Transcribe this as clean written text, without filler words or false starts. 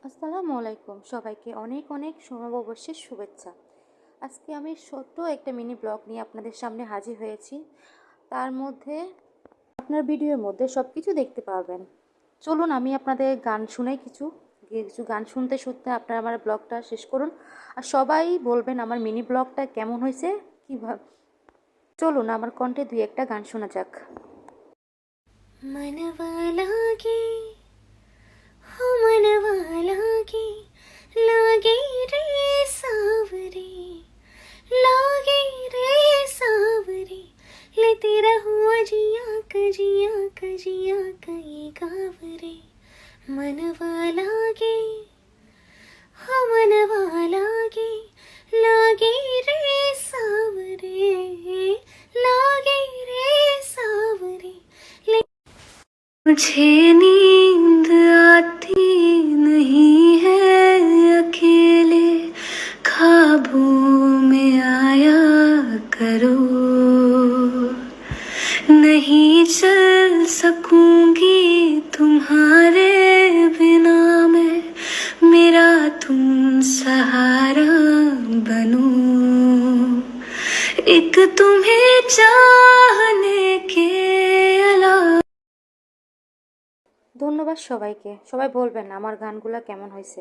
আসসালামু আলাইকুম, সবাইকে অনেক অনেক নববর্ষের শুভেচ্ছা। আজকে আমি ছোট্ট একটা মিনি ব্লগ নিয়ে আপনাদের সামনে হাজির হয়েছি। তার মধ্যে আপনার ভিডিওর মধ্যে সব কিছু দেখতে পারবেন। চলুন আমি আপনাদের গান শুনাই, কিছু কিছু গান শুনতে শুনতে আপনারা আমার ব্লগটা শেষ করুন। আর সবাই বলবেন আমার মিনি ব্লগটা কেমন হয়েছে, কীভাবে। চলুন আমার কণ্ঠে দুই একটা গান শোনা যাক। मनवा लागे हो मनवा लागे रे सावरे लागे रे सावरे लेते रहो अजिया कजिया कई गावरे मनवा लागे हो मनवा लागे रे सावरे लागे रे सावरे मुझे नींद आती नहीं है, अकेले ख्वाबों में आया करो, नहीं चल सकूंगी तुम्हारे बिना मैं, मेरा तुम सहारा बनो, एक तुम्हें चाहने के अलावा। ধন্যবাদ সবাইকে। সবাই বলবেন আমার গানগুলো কেমন হয়েছে।